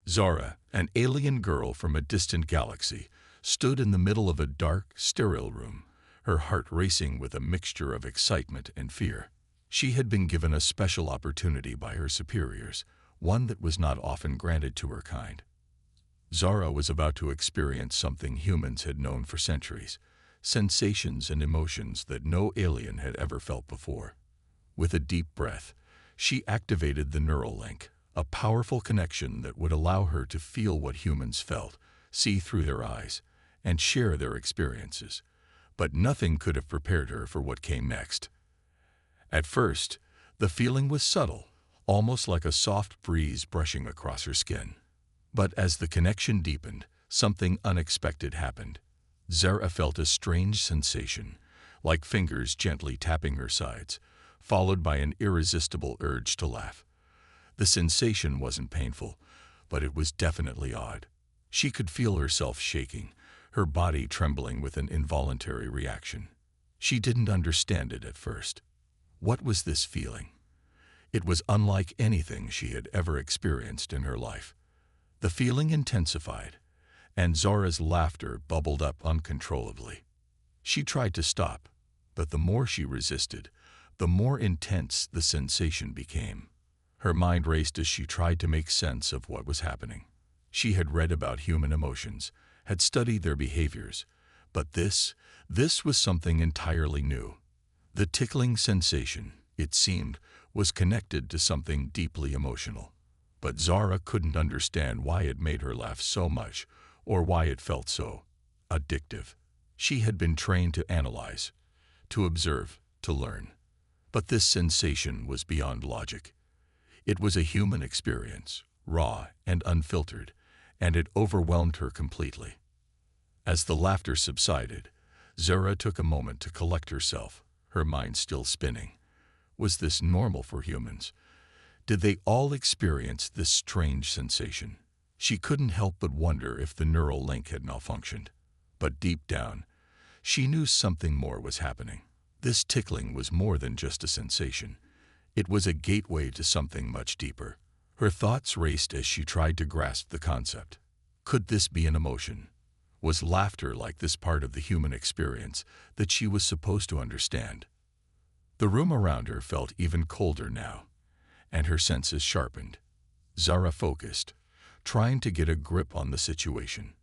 Zara, an alien girl from a distant galaxy, stood in the middle of a dark, sterile room, her heart racing with a mixture of excitement and fear. She had been given a special opportunity by her superiors, one that was not often granted to her kind. Zara was about to experience something humans had known for centuries, sensations and emotions that no alien had ever felt before. With a deep breath, she activated the neural link, a powerful connection that would allow her to feel what humans felt, see through their eyes, and share their experiences. But nothing could have prepared her for what came next. At first, the feeling was subtle, almost like a soft breeze brushing across her skin. But as the connection deepened, something unexpected happened. Zara felt a strange sensation, like fingers gently tapping her sides, followed by an irresistible urge to laugh. The sensation wasn't painful, but it was definitely odd. She could feel herself shaking, her body trembling with an involuntary reaction. She didn't understand it at first. What was this feeling? It was unlike anything she had ever experienced in her life. The feeling intensified, and Zara's laughter bubbled up uncontrollably. She tried to stop, but the more she resisted, the more intense the sensation became. Her mind raced as she tried to make sense of what was happening. She had read about human emotions, had studied their behaviors, but this was something entirely new. The tickling sensation, it seemed, was connected to something deeply emotional. But Zara couldn't understand why it made her laugh so much, or why it felt so addictive. She had been trained to analyze, to observe, to learn. But this sensation was beyond logic. It was a human experience, raw and unfiltered, and it overwhelmed her completely. As the laughter subsided, Zara took a moment to collect herself, her mind still spinning. Was this normal for humans? Did they all experience this strange sensation? She couldn't help but wonder if the neural link had malfunctioned. But deep down, she knew something more was happening. This tickling was more than just a sensation. It was a gateway to something much deeper. Her thoughts raced as she tried to grasp the concept. Could this be an emotion? Was laughter like this part of the human experience that she was supposed to understand? The room around her felt even colder now, and her senses sharpened. Zara focused, trying to get a grip on the situation.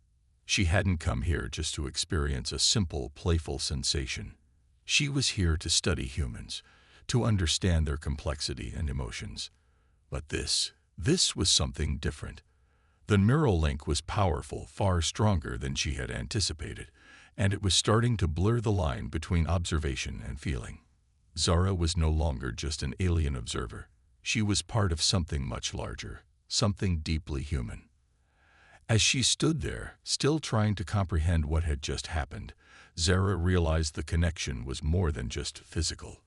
She hadn't come here just to experience a simple, playful sensation. She was here to study humans, to understand their complexity and emotions. But this was something different. The neural link was powerful, far stronger than she had anticipated, and it was starting to blur the line between observation and feeling. Zara was no longer just an alien observer. She was part of something much larger, something deeply human. As she stood there, still trying to comprehend what had just happened, Zara realized the connection was more than just physical.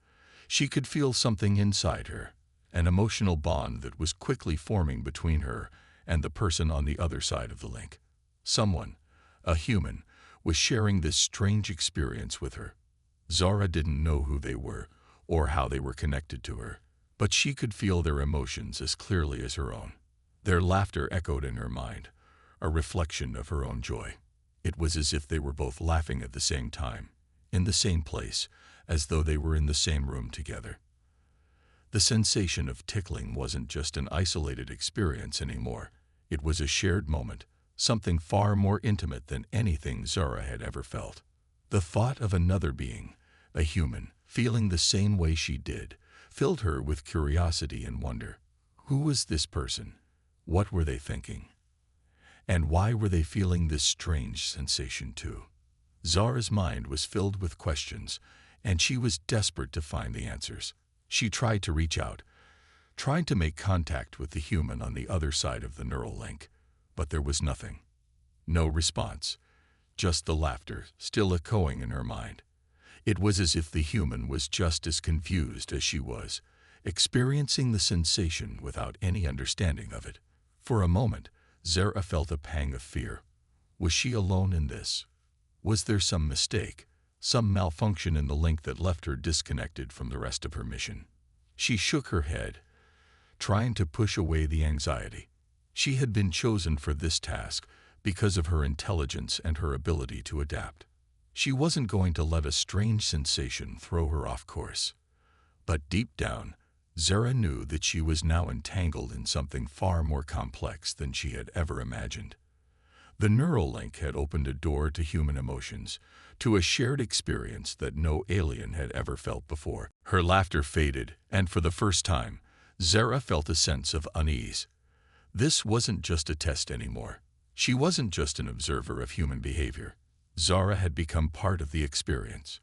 She could feel something inside her, an emotional bond that was quickly forming between her and the person on the other side of the link. Someone, a human, was sharing this strange experience with her. Zara didn't know who they were or how they were connected to her, but she could feel their emotions as clearly as her own. Their laughter echoed in her mind, a reflection of her own joy. It was as if they were both laughing at the same time, in the same place, as though they were in the same room together. The sensation of tickling wasn't just an isolated experience anymore. It was a shared moment, something far more intimate than anything Zara had ever felt. The thought of another being, a human, feeling the same way she did, filled her with curiosity and wonder. Who was this person? What were they thinking? And why were they feeling this strange sensation too? Zara's mind was filled with questions, and she was desperate to find the answers. She tried to reach out, tried to make contact with the human on the other side of the neural link, but there was nothing. No response, just the laughter still echoing in her mind. It was as if the human was just as confused as she was, experiencing the sensation without any understanding of it. For a moment, Zara felt a pang of fear. Was she alone in this? Was there some mistake, some malfunction in the link that left her disconnected from the rest of her mission? She shook her head, trying to push away the anxiety. She had been chosen for this task because of her intelligence and her ability to adapt. She wasn't going to let a strange sensation throw her off course. But deep down, Zara knew that she was now entangled in something far more complex than she had ever imagined. The neural link had opened a door to human emotions, to a shared experience that no alien had ever felt before. Her laughter faded, and for the first time, Zara felt a sense of unease. This wasn't just a test anymore. She wasn't just an observer of human behavior. Zara had become part of the experience,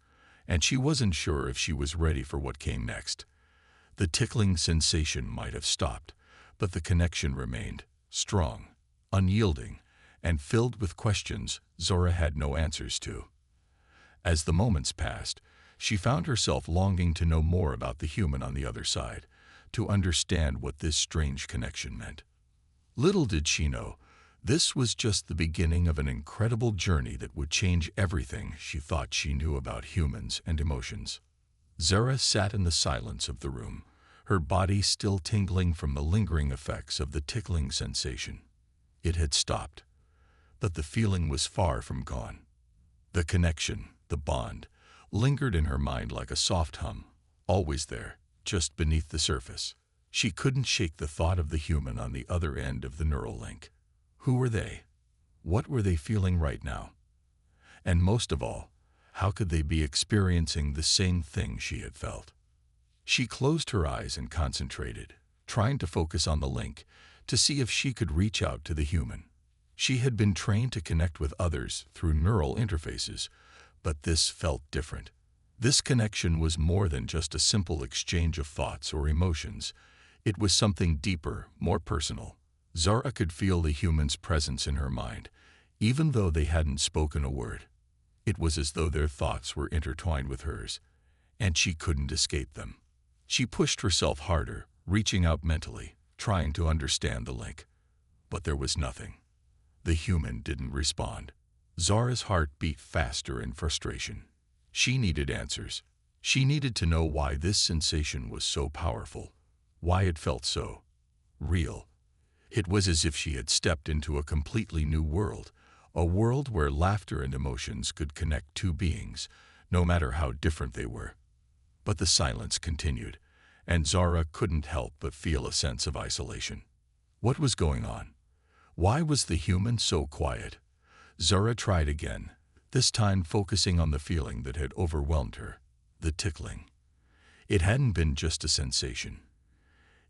and she wasn't sure if she was ready for what came next. The tickling sensation might have stopped, but the connection remained, strong, unyielding, and filled with questions Zara had no answers to. As the moments passed, she found herself longing to know more about the human on the other side, to understand what this strange connection meant. Little did she know, this was just the beginning of an incredible journey that would change everything she thought she knew about humans and emotions. Zara sat in the silence of the room, her body still tingling from the lingering effects of the tickling sensation. It had stopped, but the feeling was far from gone. The connection, the bond, lingered in her mind like a soft hum, always there, just beneath the surface. She couldn't shake the thought of the human on the other end of the neural link. Who were they? What were they feeling right now? And most of all, how could they be experiencing the same thing she had felt? She closed her eyes and concentrated, trying to focus on the link, to see if she could reach out to the human. She had been trained to connect with others through neural interfaces, but this felt different. This connection was more than just a simple exchange of thoughts or emotions. It was something deeper, more personal. Zara could feel the human's presence in her mind, even though they hadn't spoken a word. It was as though their thoughts were intertwined with hers, and she couldn't escape them. She pushed herself harder, reaching out mentally, trying to understand the link. But there was nothing. The human didn't respond. Zara's heart beat faster in frustration. She needed answers. She needed to know why this sensation was so powerful, why it felt so real. It was as if she had stepped into a completely new world, a world where laughter and emotions could connect two beings, no matter how different they were. But the silence continued, and Zara couldn't help but feel a sense of isolation. What was going on? Why was the human so quiet? Zara tried again, this time focusing on the feeling that had overwhelmed her, the tickling. It hadn't been just a sensation.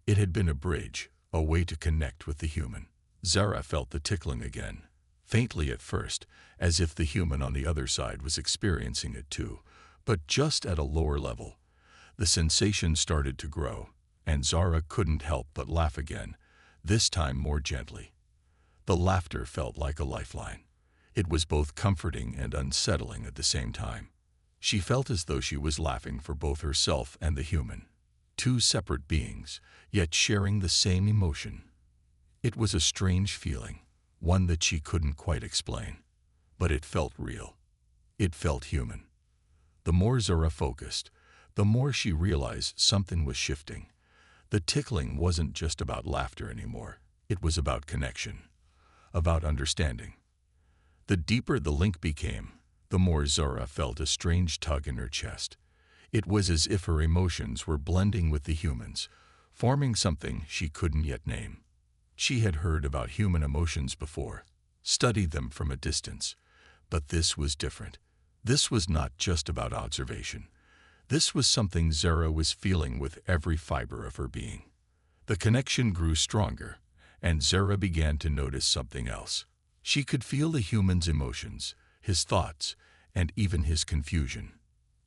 It had been a bridge, a way to connect with the human. Zara felt the tickling again, faintly at first, as if the human on the other side was experiencing it too, but just at a lower level. The sensation started to grow, and Zara couldn't help but laugh again, this time more gently. The laughter felt like a lifeline. It was both comforting and unsettling at the same time. She felt as though she was laughing for both herself and the human, two separate beings, yet sharing the same emotion. It was a strange feeling, one that she couldn't quite explain, but it felt real. It felt human. The more Zara focused, the more she realized something was shifting. The tickling wasn't just about laughter anymore. It was about connection, about understanding. The deeper the link became, the more Zara felt a strange tug in her chest. It was as if her emotions were blending with the humans, forming something she couldn't yet name. She had heard about human emotions before, studied them from a distance, but this was different. This was not just about observation. This was something Zara was feeling with every fiber of her being. The connection grew stronger, and Zara began to notice something else. She could feel the human's emotions, his thoughts, and even his confusion.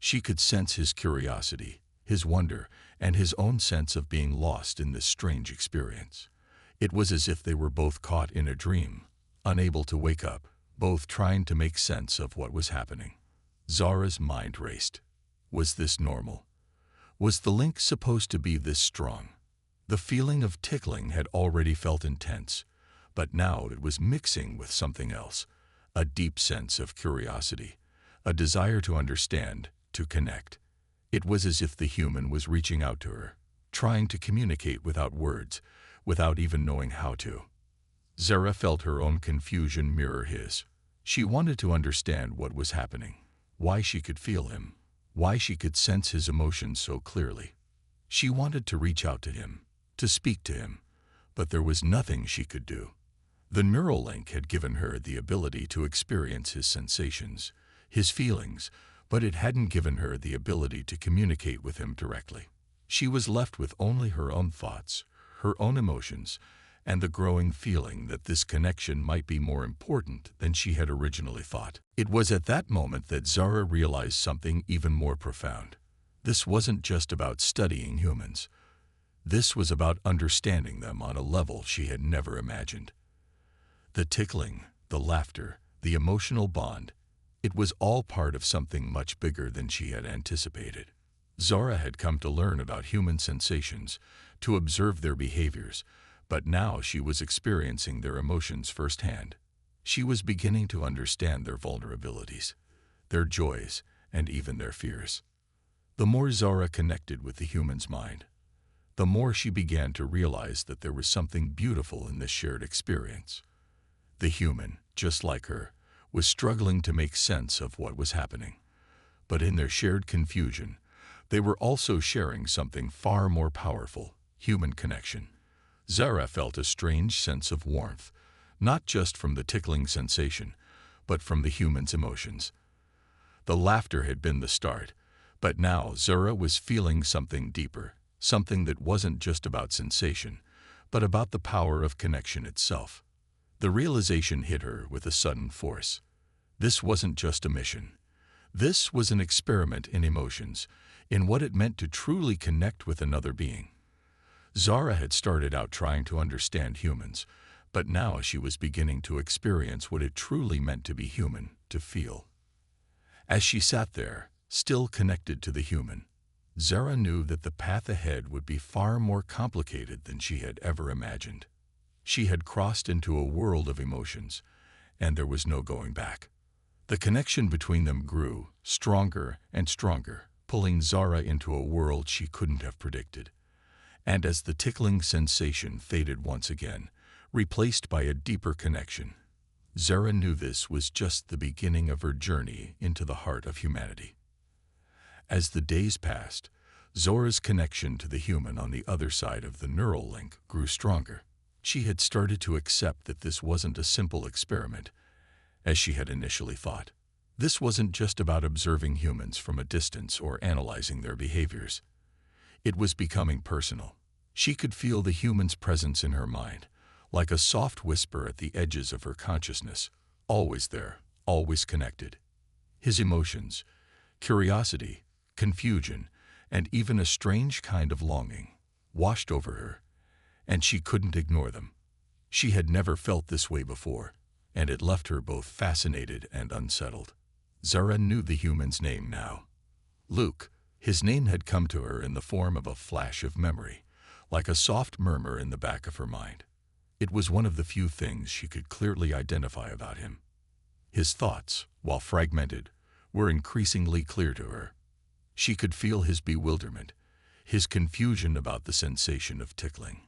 She could sense his curiosity, his wonder, and his own sense of being lost in this strange experience. It was as if they were both caught in a dream, unable to wake up, both trying to make sense of what was happening. Zara's mind raced. Was this normal? Was the link supposed to be this strong? The feeling of tickling had already felt intense, but now it was mixing with something else, a deep sense of curiosity, a desire to understand, to connect. It was as if the human was reaching out to her, trying to communicate without words, without even knowing how to. Zara felt her own confusion mirror his. She wanted to understand what was happening, why she could feel him, why she could sense his emotions so clearly. She wanted to reach out to him, to speak to him, but there was nothing she could do. The neural link had given her the ability to experience his sensations, his feelings, but it hadn't given her the ability to communicate with him directly. She was left with only her own thoughts, her own emotions, and the growing feeling that this connection might be more important than she had originally thought. It was at that moment that Zara realized something even more profound. This wasn't just about studying humans. This was about understanding them on a level she had never imagined. The tickling, the laughter, the emotional bond, it was all part of something much bigger than she had anticipated. Zara had come to learn about human sensations, to observe their behaviors, but now she was experiencing their emotions firsthand. She was beginning to understand their vulnerabilities, their joys, and even their fears. The more Zara connected with the human's mind, the more she began to realize that there was something beautiful in this shared experience. The human, just like her, was struggling to make sense of what was happening. But in their shared confusion, they were also sharing something far more powerful, human connection. Zara felt a strange sense of warmth, not just from the tickling sensation, but from the human's emotions. The laughter had been the start, but now Zara was feeling something deeper, something that wasn't just about sensation, but about the power of connection itself. The realization hit her with a sudden force. This wasn't just a mission. This was an experiment in emotions, in what it meant to truly connect with another being. Zara had started out trying to understand humans, but now she was beginning to experience what it truly meant to be human, to feel. As she sat there, still connected to the human, Zara knew that the path ahead would be far more complicated than she had ever imagined. She had crossed into a world of emotions, and there was no going back. The connection between them grew, stronger and stronger, pulling Zara into a world she couldn't have predicted. And as the tickling sensation faded once again, replaced by a deeper connection, Zara knew this was just the beginning of her journey into the heart of humanity. As the days passed, Zara's connection to the human on the other side of the neural link grew stronger. She had started to accept that this wasn't a simple experiment, as she had initially thought. This wasn't just about observing humans from a distance or analyzing their behaviors. It was becoming personal. She could feel the human's presence in her mind, like a soft whisper at the edges of her consciousness, always there, always connected. His emotions, curiosity, confusion, and even a strange kind of longing washed over her, and she couldn't ignore them. She had never felt this way before, and it left her both fascinated and unsettled. Zara knew the human's name now. Luke. His name had come to her in the form of a flash of memory, like a soft murmur in the back of her mind. It was one of the few things she could clearly identify about him. His thoughts, while fragmented, were increasingly clear to her. She could feel his bewilderment, his confusion about the sensation of tickling.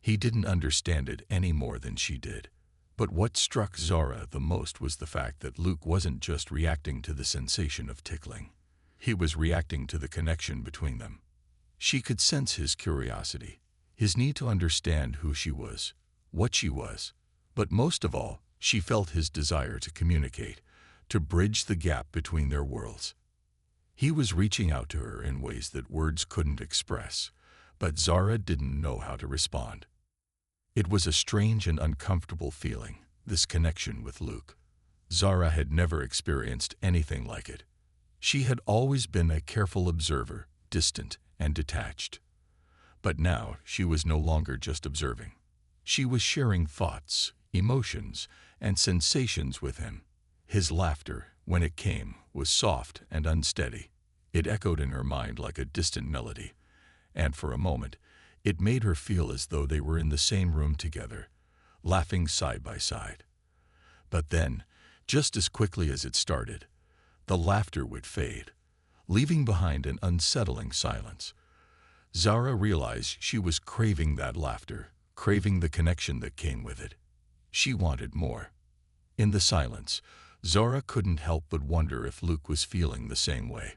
He didn't understand it any more than she did. But what struck Zara the most was the fact that Luke wasn't just reacting to the sensation of tickling. He was reacting to the connection between them. She could sense his curiosity, his need to understand who she was, what she was, but most of all, she felt his desire to communicate, to bridge the gap between their worlds. He was reaching out to her in ways that words couldn't express, but Zara didn't know how to respond. It was a strange and uncomfortable feeling, this connection with Luke. Zara had never experienced anything like it. She had always been a careful observer, distant and detached. But now she was no longer just observing. She was sharing thoughts, emotions, and sensations with him. His laughter, when it came, was soft and unsteady. It echoed in her mind like a distant melody, and for a moment, it made her feel as though they were in the same room together, laughing side by side. But then, just as quickly as it started, the laughter would fade, leaving behind an unsettling silence. Zara realized she was craving that laughter, craving the connection that came with it. She wanted more. In the silence, Zara couldn't help but wonder if Luke was feeling the same way.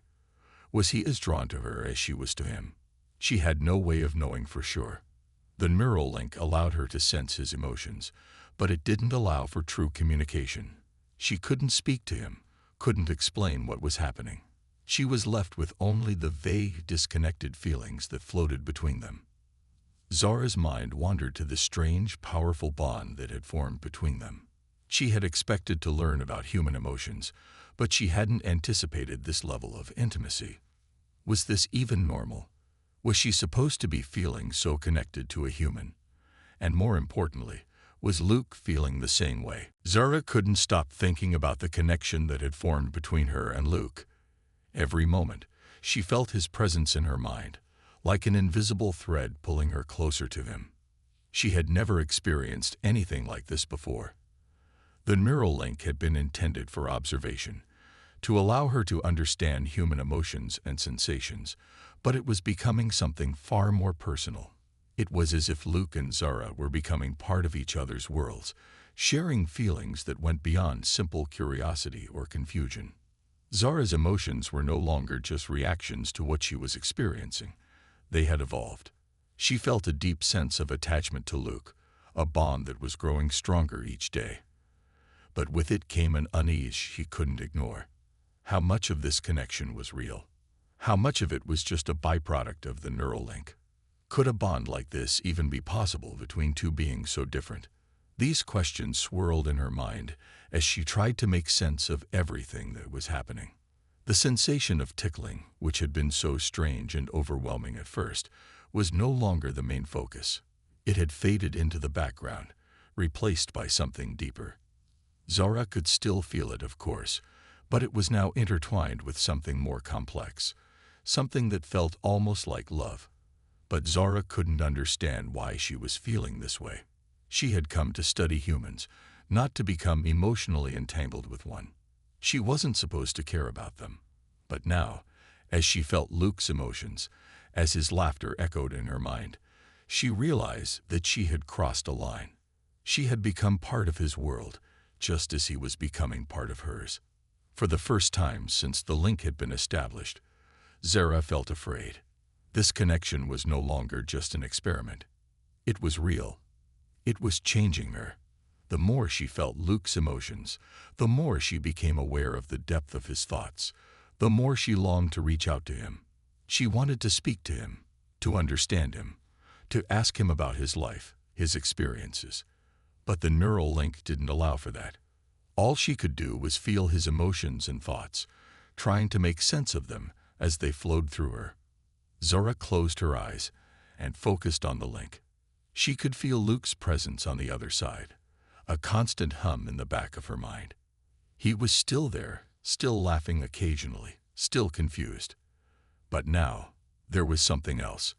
Was he as drawn to her as she was to him? She had no way of knowing for sure. The neural link allowed her to sense his emotions, but it didn't allow for true communication. She couldn't speak to him, couldn't explain what was happening. She was left with only the vague, disconnected feelings that floated between them. Zara's mind wandered to the strange, powerful bond that had formed between them. She had expected to learn about human emotions, but she hadn't anticipated this level of intimacy. Was this even normal? Was she supposed to be feeling so connected to a human? And more importantly, was Luke feeling the same way? Zara couldn't stop thinking about the connection that had formed between her and Luke. Every moment, she felt his presence in her mind, like an invisible thread pulling her closer to him. She had never experienced anything like this before. The neural link had been intended for observation, to allow her to understand human emotions and sensations, but it was becoming something far more personal. It was as if Luke and Zara were becoming part of each other's worlds, sharing feelings that went beyond simple curiosity or confusion. Zara's emotions were no longer just reactions to what she was experiencing. They had evolved. She felt a deep sense of attachment to Luke, a bond that was growing stronger each day. But with it came an unease she couldn't ignore. How much of this connection was real? How much of it was just a byproduct of the neural link? Could a bond like this even be possible between two beings so different? These questions swirled in her mind as she tried to make sense of everything that was happening. The sensation of tickling, which had been so strange and overwhelming at first, was no longer the main focus. It had faded into the background, replaced by something deeper. Zara could still feel it, of course, but it was now intertwined with something more complex, something that felt almost like love. But Zara couldn't understand why she was feeling this way. She had come to study humans, not to become emotionally entangled with one. She wasn't supposed to care about them. But now, as she felt Luke's emotions, as his laughter echoed in her mind, she realized that she had crossed a line. She had become part of his world, just as he was becoming part of hers. For the first time since the link had been established, Zara felt afraid. This connection was no longer just an experiment. It was real. It was changing her. The more she felt Luke's emotions, the more she became aware of the depth of his thoughts, the more she longed to reach out to him. She wanted to speak to him, to understand him, to ask him about his life, his experiences. But the neural link didn't allow for that. All she could do was feel his emotions and thoughts, trying to make sense of them as they flowed through her. Zara closed her eyes and focused on the link. She could feel Luke's presence on the other side, a constant hum in the back of her mind. He was still there, still laughing occasionally, still confused. But now, there was something else.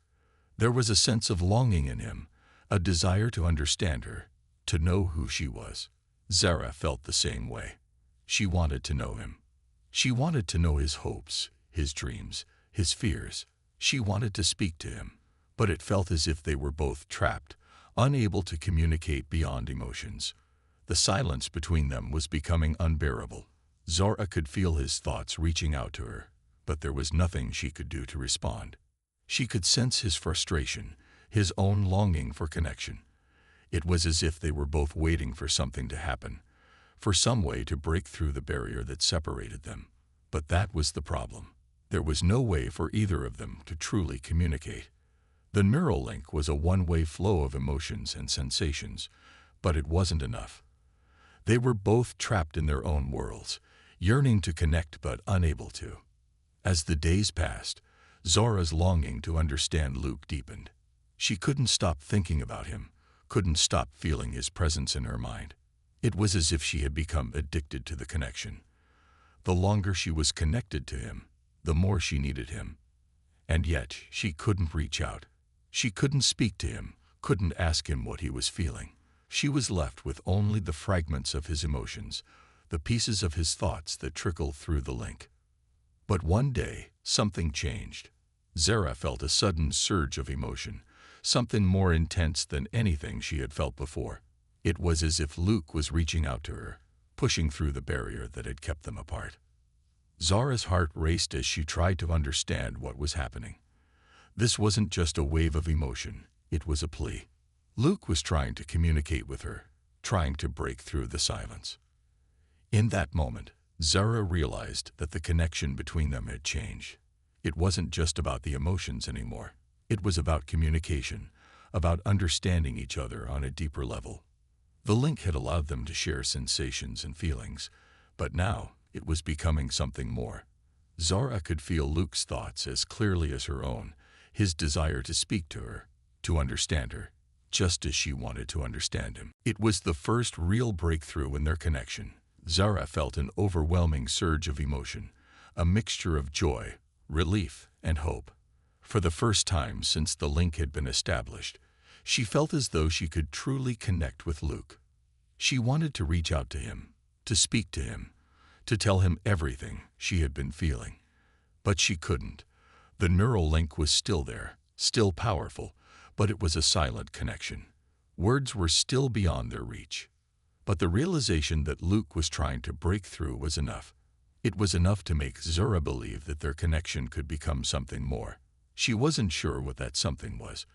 There was a sense of longing in him, a desire to understand her, to know who she was. Zara felt the same way. She wanted to know him. She wanted to know his hopes, his dreams, his fears. She wanted to speak to him, but it felt as if they were both trapped, unable to communicate beyond emotions. The silence between them was becoming unbearable. Zara could feel his thoughts reaching out to her, but there was nothing she could do to respond. She could sense his frustration, his own longing for connection. It was as if they were both waiting for something to happen, for some way to break through the barrier that separated them. But that was the problem. There was no way for either of them to truly communicate. The neural link was a one-way flow of emotions and sensations, but it wasn't enough. They were both trapped in their own worlds, yearning to connect but unable to. As the days passed, Zara's longing to understand Luke deepened. She couldn't stop thinking about him, couldn't stop feeling his presence in her mind. It was as if she had become addicted to the connection. The longer she was connected to him, the more she needed him. And yet, she couldn't reach out. She couldn't speak to him, couldn't ask him what he was feeling. She was left with only the fragments of his emotions, the pieces of his thoughts that trickled through the link. But one day, something changed. Zara felt a sudden surge of emotion, something more intense than anything she had felt before. It was as if Luke was reaching out to her, pushing through the barrier that had kept them apart. Zara's heart raced as she tried to understand what was happening. This wasn't just a wave of emotion, it was a plea. Luke was trying to communicate with her, trying to break through the silence. In that moment, Zara realized that the connection between them had changed. It wasn't just about the emotions anymore. It was about communication, about understanding each other on a deeper level. The link had allowed them to share sensations and feelings, but now it was becoming something more. Zara could feel Luke's thoughts as clearly as her own, his desire to speak to her, to understand her, just as she wanted to understand him. It was the first real breakthrough in their connection. Zara felt an overwhelming surge of emotion, a mixture of joy, relief, and hope. For the first time since the link had been established, she felt as though she could truly connect with Luke. She wanted to reach out to him, to speak to him, to tell him everything she had been feeling. But she couldn't. The neural link was still there, still powerful, but it was a silent connection. Words were still beyond their reach. But the realization that Luke was trying to break through was enough. It was enough to make Zara believe that their connection could become something more. She wasn't sure what that something was,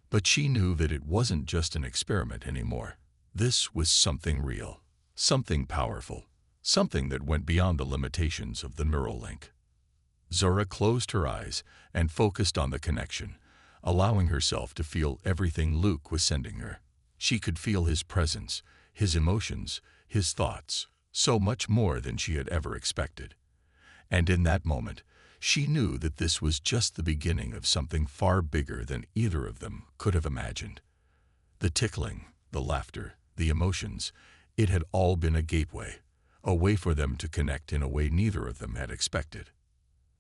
but she knew that it wasn't just an experiment anymore. This was something real, something powerful, something that went beyond the limitations of the neural link. Zara closed her eyes and focused on the connection, allowing herself to feel everything Luke was sending her. She could feel his presence, his emotions, his thoughts, so much more than she had ever expected. And in that moment, she knew that this was just the beginning of something far bigger than either of them could have imagined. The tickling, the laughter, the emotions, it had all been a gateway, a way for them to connect in a way neither of them had expected.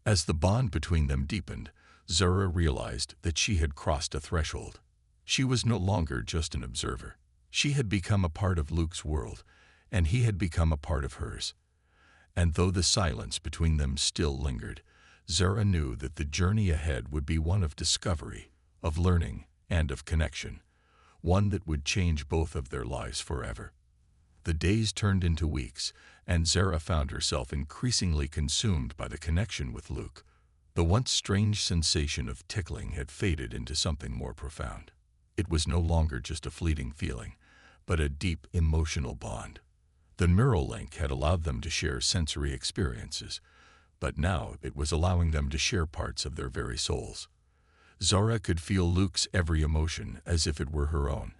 As the bond between them deepened, Zara realized that she had crossed a threshold. She was no longer just an observer. She had become a part of Luke's world, and he had become a part of hers. And though the silence between them still lingered, Zara knew that the journey ahead would be one of discovery, of learning, and of connection, one that would change both of their lives forever. The days turned into weeks, and Zara found herself increasingly consumed by the connection with Luke. The once strange sensation of tickling had faded into something more profound. It was no longer just a fleeting feeling, but a deep emotional bond. The neural link had allowed them to share sensory experiences, but now it was allowing them to share parts of their very souls. Zara could feel Luke's every emotion as if it were her own,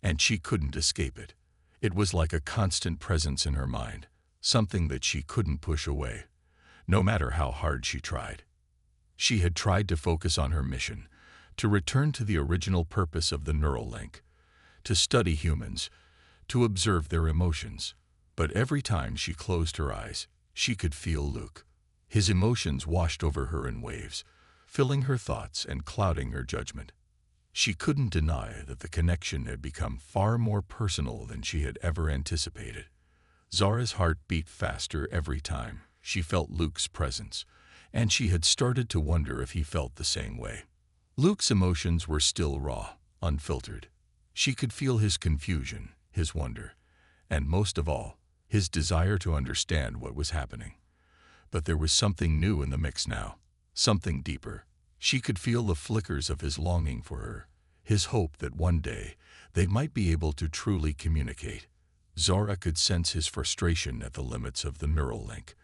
and she couldn't escape it. It was like a constant presence in her mind, something that she couldn't push away, no matter how hard she tried. She had tried to focus on her mission, to return to the original purpose of the neural link, to study humans, to observe their emotions. But every time she closed her eyes, she could feel Luke. His emotions washed over her in waves, filling her thoughts and clouding her judgment. She couldn't deny that the connection had become far more personal than she had ever anticipated. Zara's heart beat faster every time she felt Luke's presence, and she had started to wonder if he felt the same way. Luke's emotions were still raw, unfiltered. She could feel his confusion, his wonder, and most of all, his desire to understand what was happening. But there was something new in the mix now, something deeper. She could feel the flickers of his longing for her, his hope that one day they might be able to truly communicate. Zara could sense his frustration at the limits of the neural link,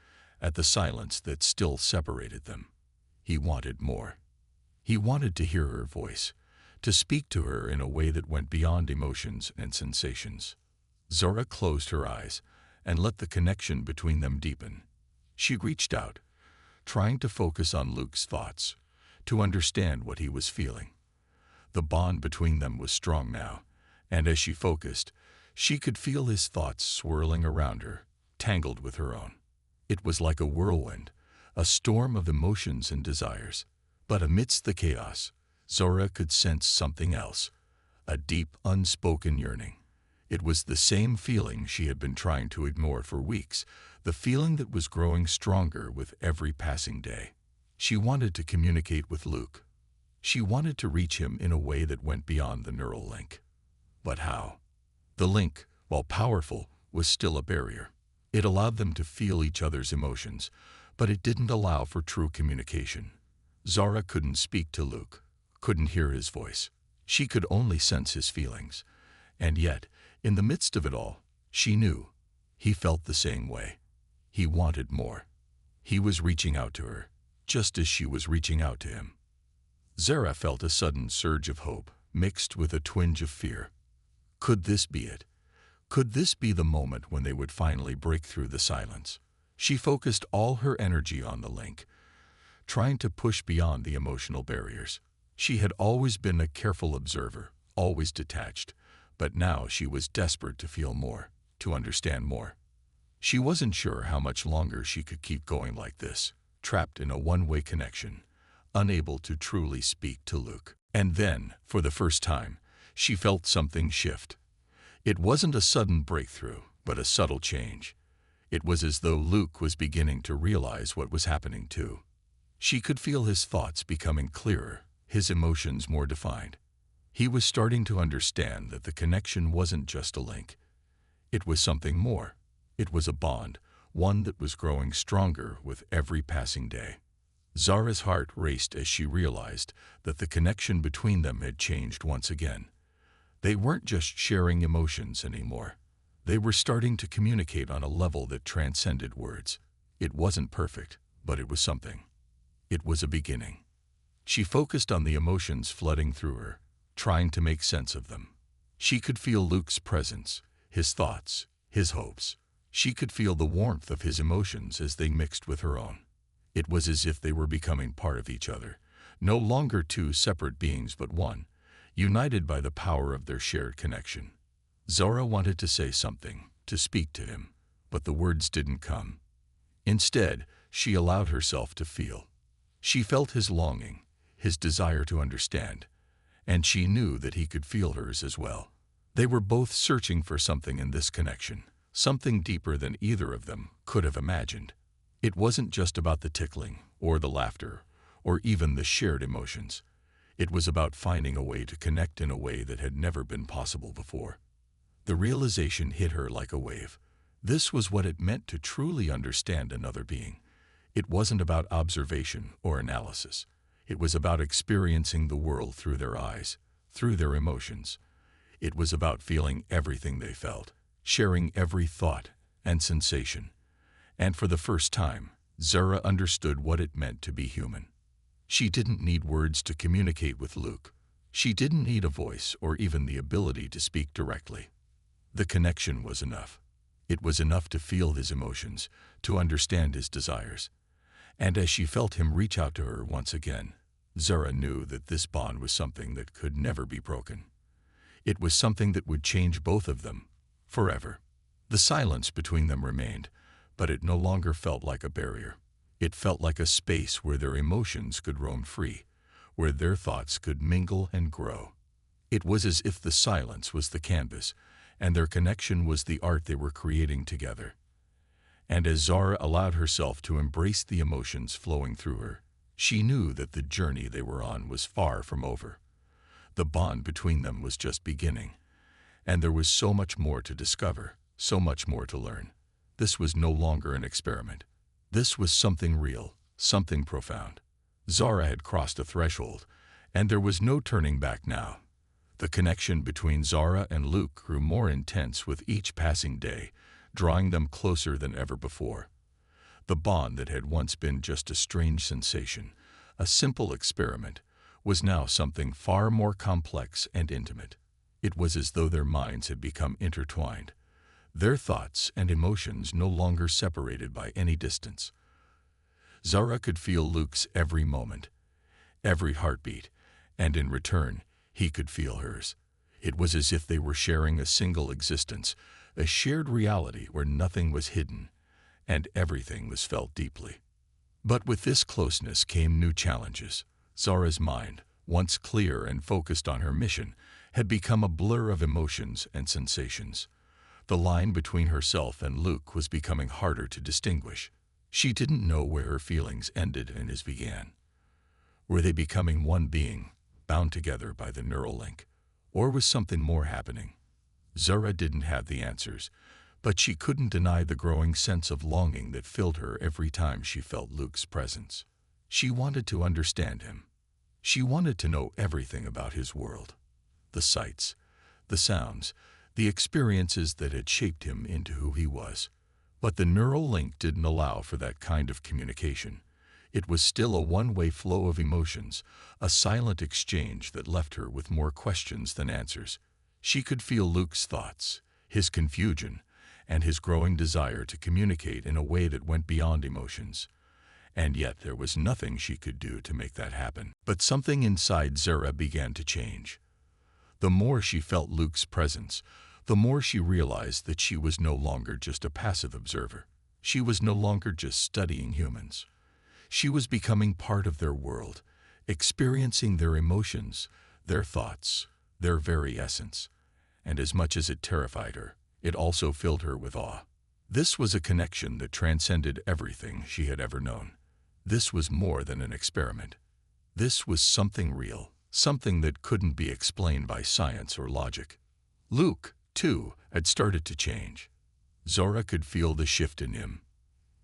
at the silence that still separated them. He wanted more. He wanted to hear her voice, to speak to her in a way that went beyond emotions and sensations. Zara closed her eyes and let the connection between them deepen. She reached out, trying to focus on Luke's thoughts, to understand what he was feeling. The bond between them was strong now, and as she focused, she could feel his thoughts swirling around her, tangled with her own. It was like a whirlwind, a storm of emotions and desires. But amidst the chaos, Zara could sense something else, a deep, unspoken yearning. It was the same feeling she had been trying to ignore for weeks, the feeling that was growing stronger with every passing day. She wanted to communicate with Luke. She wanted to reach him in a way that went beyond the neural link. But how? The link, while powerful, was still a barrier. It allowed them to feel each other's emotions, but it didn't allow for true communication. Zara couldn't speak to Luke, couldn't hear his voice. She could only sense his feelings. And yet, in the midst of it all, she knew. He felt the same way. He wanted more. He was reaching out to her, just as she was reaching out to him. Zara felt a sudden surge of hope, mixed with a twinge of fear. Could this be it? Could this be the moment when they would finally break through the silence? She focused all her energy on the link, trying to push beyond the emotional barriers. She had always been a careful observer, always detached, but now she was desperate to feel more, to understand more. She wasn't sure how much longer she could keep going like this, trapped in a one-way connection, unable to truly speak to Luke. And then, for the first time, she felt something shift. It wasn't a sudden breakthrough, but a subtle change. It was as though Luke was beginning to realize what was happening too. She could feel his thoughts becoming clearer, his emotions more defined. He was starting to understand that the connection wasn't just a link. It was something more. It was a bond, one that was growing stronger with every passing day. Zara's heart raced as she realized that the connection between them had changed once again. They weren't just sharing emotions anymore. They were starting to communicate on a level that transcended words. It wasn't perfect, but it was something. It was a beginning. She focused on the emotions flooding through her, trying to make sense of them. She could feel Luke's presence, his thoughts, his hopes. She could feel the warmth of his emotions as they mixed with her own. It was as if they were becoming part of each other, no longer two separate beings but one, united by the power of their shared connection. Zara wanted to say something, to speak to him, but the words didn't come. Instead, she allowed herself to feel. She felt his longing, his desire to understand, and she knew that he could feel hers as well. They were both searching for something in this connection, something deeper than either of them could have imagined. It wasn't just about the tickling, or the laughter, or even the shared emotions. It was about finding a way to connect in a way that had never been possible before. The realization hit her like a wave. This was what it meant to truly understand another being. It wasn't about observation or analysis. It was about experiencing the world through their eyes, through their emotions. It was about feeling everything they felt, sharing every thought and sensation. And for the first time, Zara understood what it meant to be human. She didn't need words to communicate with Luke. She didn't need a voice or even the ability to speak directly. The connection was enough. It was enough to feel his emotions, to understand his desires. And as she felt him reach out to her once again, Zara knew that this bond was something that could never be broken. It was something that would change both of them, forever. The silence between them remained, but it no longer felt like a barrier. It felt like a space where their emotions could roam free, where their thoughts could mingle and grow. It was as if the silence was the canvas, and their connection was the art they were creating together. And as Zara allowed herself to embrace the emotions flowing through her, she knew that the journey they were on was far from over. The bond between them was just beginning, and there was so much more to discover, so much more to learn. This was no longer an experiment. This was something real, something profound. Zara had crossed a threshold, and there was no turning back now. The connection between Zara and Luke grew more intense with each passing day, drawing them closer than ever before. The bond that had once been just a strange sensation, a simple experiment, was now something far more complex and intimate. It was as though their minds had become intertwined, their thoughts and emotions no longer separated by any distance. Zara could feel Luke's every moment, every heartbeat, and in return, he could feel hers. It was as if they were sharing a single existence, a shared reality where nothing was hidden, and everything was felt deeply. But with this closeness came new challenges. Zara's mind, once clear and focused on her mission, had become a blur of emotions and sensations. The line between herself and Luke was becoming harder to distinguish. She didn't know where her feelings ended and his began. Were they becoming one being, bound together by the neural link, or was something more happening? Zara didn't have the answers, but she couldn't deny the growing sense of longing that filled her every time she felt Luke's presence. She wanted to understand him. She wanted to know everything about his world. The sights, the sounds, the experiences that had shaped him into who he was. But the neural link didn't allow for that kind of communication. It was still a one-way flow of emotions, a silent exchange that left her with more questions than answers. She could feel Luke's thoughts, his confusion, and his growing desire to communicate in a way that went beyond emotions. And yet there was nothing she could do to make that happen. But something inside Zara began to change. The more she felt Luke's presence, the more she realized that she was no longer just a passive observer. She was no longer just studying humans. She was becoming part of their world, experiencing their emotions, their thoughts, their very essence. And as much as it terrified her, it also filled her with awe. This was a connection that transcended everything she had ever known. This was more than an experiment. This was something real, something that couldn't be explained by science or logic. Luke, too, had started to change. Zara could feel the shift in him.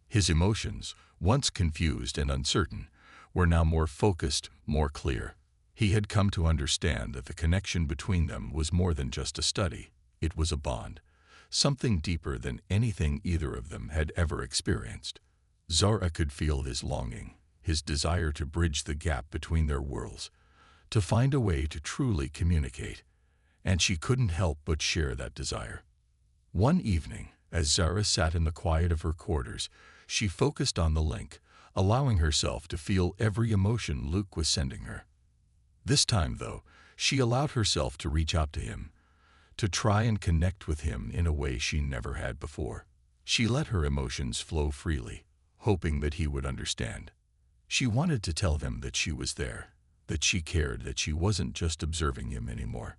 His emotions, once confused and uncertain, were now more focused, more clear. He had come to understand that the connection between them was more than just a study. It was a bond, something deeper than anything either of them had ever experienced. Zara could feel his longing, his desire to bridge the gap between their worlds, to find a way to truly communicate, and she couldn't help but share that desire. One evening, as Zara sat in the quiet of her quarters, she focused on the link, allowing herself to feel every emotion Luke was sending her. This time, though, she allowed herself to reach out to him, to try and connect with him in a way she never had before. She let her emotions flow freely, hoping that he would understand. She wanted to tell him that she was there, that she cared, that she wasn't just observing him anymore.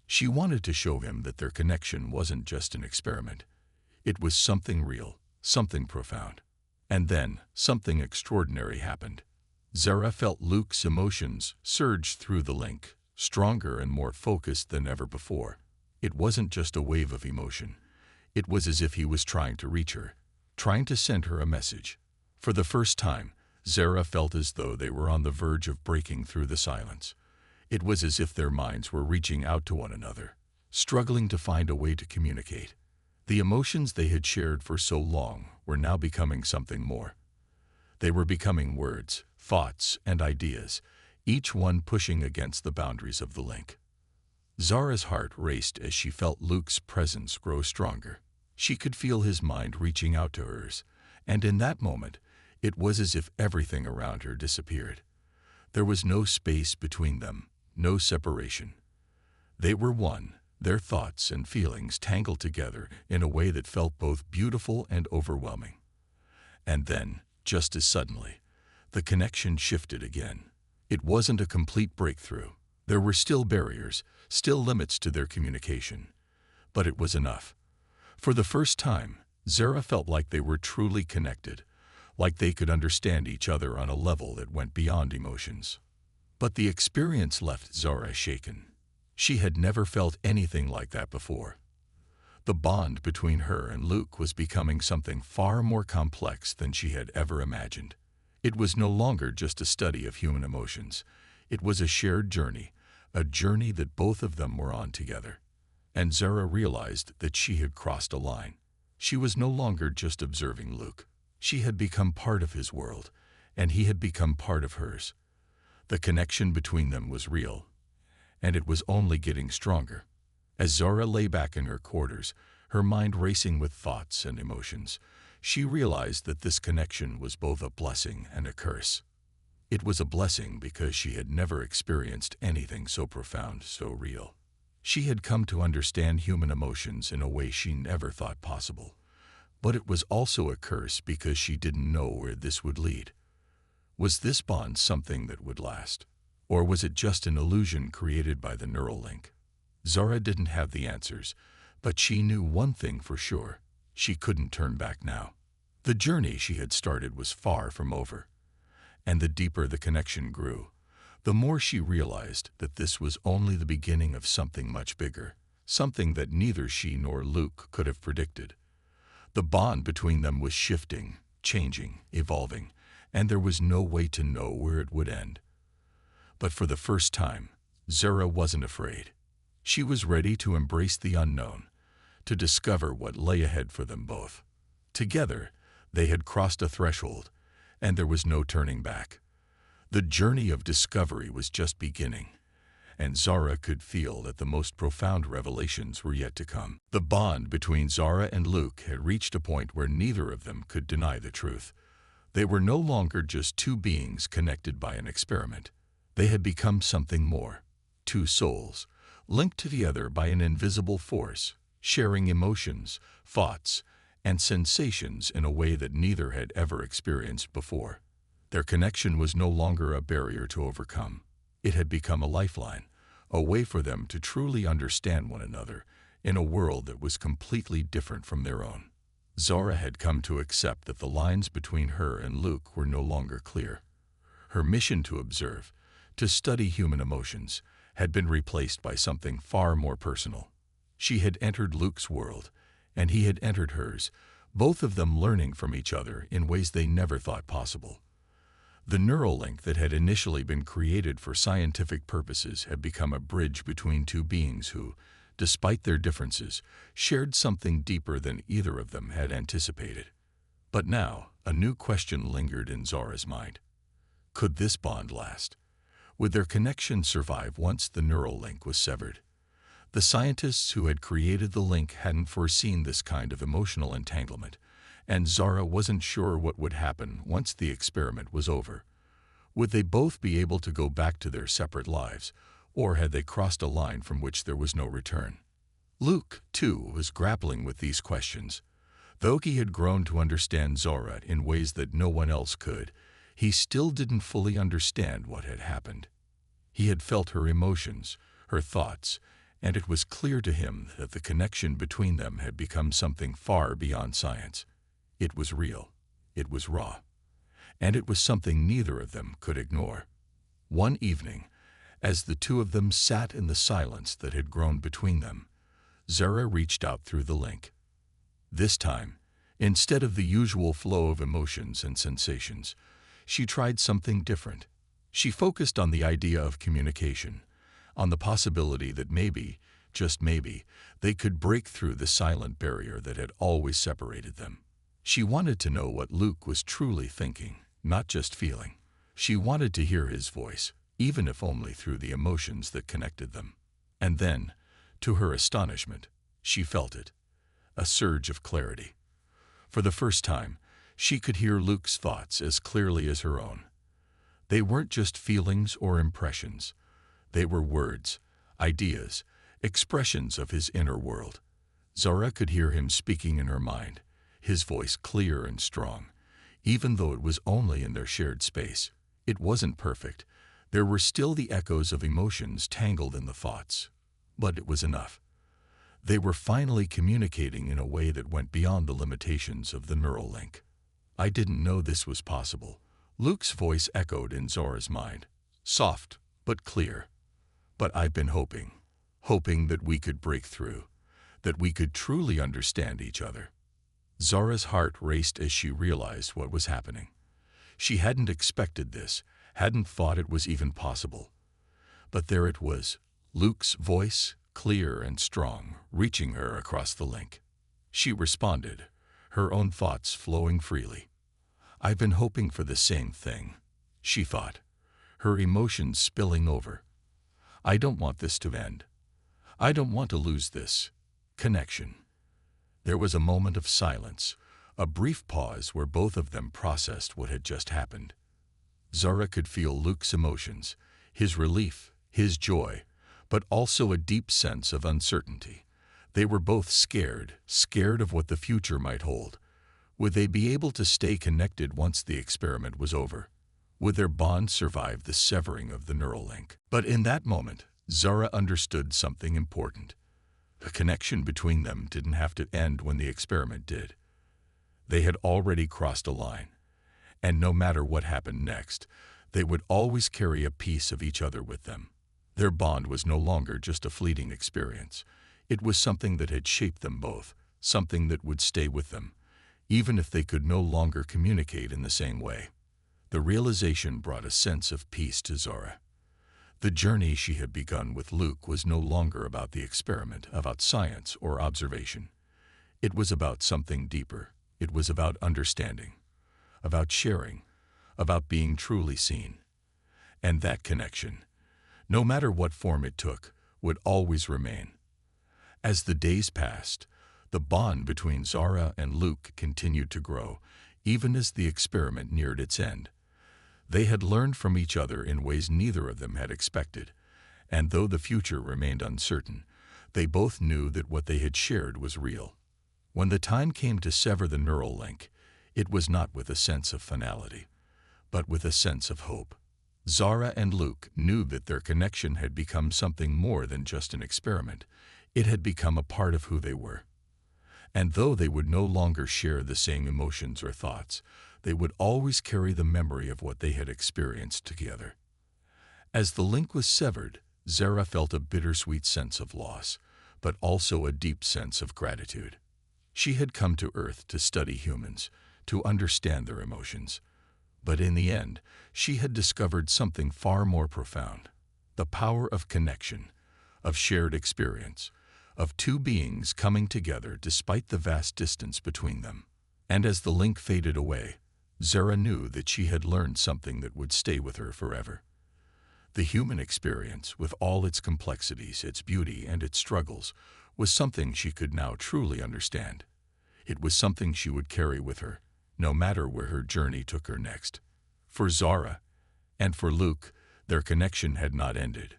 She wanted to show him that their connection wasn't just an experiment. It was something real, something profound. And then, something extraordinary happened. Zara felt Luke's emotions surge through the link, stronger and more focused than ever before. It wasn't just a wave of emotion. It was as if he was trying to reach her, trying to send her a message. For the first time, Zara felt as though they were on the verge of breaking through the silence. It was as if their minds were reaching out to one another, struggling to find a way to communicate. The emotions they had shared for so long were now becoming something more. They were becoming words, thoughts, and ideas, each one pushing against the boundaries of the link. Zara's heart raced as she felt Luke's presence grow stronger. She could feel his mind reaching out to hers, and in that moment, it was as if everything around her disappeared. There was no space between them, no separation. They were one, their thoughts and feelings tangled together in a way that felt both beautiful and overwhelming. And then, just as suddenly, the connection shifted again. It wasn't a complete breakthrough. There were still barriers, still limits to their communication. But it was enough. For the first time, Zara felt like they were truly connected, like they could understand each other on a level that went beyond emotions. But the experience left Zara shaken. She had never felt anything like that before. The bond between her and Luke was becoming something far more complex than she had ever imagined. It was no longer just a study of human emotions. It was a shared journey, a journey that both of them were on together. And Zara realized that she had crossed a line. She was no longer just observing Luke. She had become part of his world, and he had become part of hers. The connection between them was real, and it was only getting stronger. As Zara lay back in her quarters, her mind racing with thoughts and emotions, she realized that this connection was both a blessing and a curse. It was a blessing because she had never experienced anything so profound, so real. She had come to understand human emotions in a way she never thought possible. But it was also a curse because she didn't know where this would lead. Was this bond something that would last? Or was it just an illusion created by the neural link? Zara didn't have the answers, but she knew one thing for sure. She couldn't turn back now. The journey she had started was far from over. And the deeper the connection grew, the more she realized that this was only the beginning of something much bigger, something that neither she nor Luke could have predicted. The bond between them was shifting, changing, evolving, and there was no way to know where it would end. But for the first time, Zara wasn't afraid. She was ready to embrace the unknown, to discover what lay ahead for them both. Together, they had crossed a threshold, and there was no turning back. The journey of discovery was just beginning, and Zara could feel that the most profound revelations were yet to come. The bond between Zara and Luke had reached a point where neither of them could deny the truth. They were no longer just two beings connected by an experiment. They had become something more, two souls, linked together by an invisible force, sharing emotions, thoughts, and sensations in a way that neither had ever experienced before. Their connection was no longer a barrier to overcome. It had become a lifeline, a way for them to truly understand one another in a world that was completely different from their own. Zara had come to accept that the lines between her and Luke were no longer clear. Her mission to observe, to study human emotions, had been replaced by something far more personal. She had entered Luke's world, and he had entered hers, both of them learning from each other in ways they never thought possible. The neural link that had initially been created for scientific purposes had become a bridge between two beings who, despite their differences, shared something deeper than either of them had anticipated. But now, a new question lingered in Zara's mind. Could this bond last? Would their connection survive once the neural link was severed? The scientists who had created the link hadn't foreseen this kind of emotional entanglement, and Zara wasn't sure what would happen once the experiment was over. Would they both be able to go back to their separate lives, or had they crossed a line from which there was no return? Luke, too, was grappling with these questions. Though he had grown to understand Zara in ways that no one else could, he still didn't fully understand what had happened. He had felt her emotions, her thoughts, and it was clear to him that the connection between them had become something far beyond science. It was real, it was raw, and it was something neither of them could ignore. One evening, as the two of them sat in the silence that had grown between them, Zara reached out through the link. This time, instead of the usual flow of emotions and sensations, she tried something different. She focused on the idea of communication, on the possibility that maybe, just maybe, they could break through the silent barrier that had always separated them. She wanted to know what Luke was truly thinking, not just feeling. She wanted to hear his voice, even if only through the emotions that connected them. And then, to her astonishment, she felt it, a surge of clarity. For the first time, she could hear Luke's thoughts as clearly as her own. They weren't just feelings or impressions. They were words, ideas, expressions of his inner world. Zara could hear him speaking in her mind, his voice clear and strong, even though it was only in their shared space. It wasn't perfect. There were still the echoes of emotions tangled in the thoughts. But it was enough. They were finally communicating in a way that went beyond the limitations of the neural link. I didn't know this was possible. Luke's voice echoed in Zara's mind, soft but clear. But I've been hoping that we could break through, that we could truly understand each other. Zara's heart raced as she realized what was happening. She hadn't expected this, hadn't thought it was even possible. But there it was, Luke's voice, clear and strong, reaching her across the link. She responded, her own thoughts flowing freely. I've been hoping for the same thing, she thought, her emotions spilling over. I don't want this to end. I don't want to lose this connection. There was a moment of silence, a brief pause where both of them processed what had just happened. Zara could feel Luke's emotions, his relief, his joy, but also a deep sense of uncertainty. They were both scared of what the future might hold. Would they be able to stay connected once the experiment was over? Would their bond survive the severing of the neural link? But in that moment, Zara understood something important. The connection between them didn't have to end when the experiment did. They had already crossed a line, and no matter what happened next, they would always carry a piece of each other with them. Their bond was no longer just a fleeting experience. It was something that had shaped them both, something that would stay with them, even if they could no longer communicate in the same way. The realization brought a sense of peace to Zara. The journey she had begun with Luke was no longer about the experiment, about science or observation. It was about something deeper. It was about understanding, about sharing, about being truly seen. And that connection, no matter what form it took, would always remain. As the days passed, the bond between Zara and Luke continued to grow, even as the experiment neared its end. They had learned from each other in ways neither of them had expected, and though the future remained uncertain, they both knew that what they had shared was real. When the time came to sever the neural link, it was not with a sense of finality, but with a sense of hope. Zara and Luke knew that their connection had become something more than just an experiment. It had become a part of who they were. And though they would no longer share the same emotions or thoughts, they would always carry the memory of what they had experienced together. As the link was severed, Zara felt a bittersweet sense of loss, but also a deep sense of gratitude. She had come to Earth to study humans, to understand their emotions. But in the end, she had discovered something far more profound: the power of connection, of shared experience, of two beings coming together despite the vast distance between them. And as the link faded away, Zara knew that she had learned something that would stay with her forever. The human experience, with all its complexities, its beauty, and its struggles, was something she could now truly understand. It was something she would carry with her, no matter where her journey took her next. For Zara and for Luke, their connection had not ended.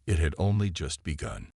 It had only just begun.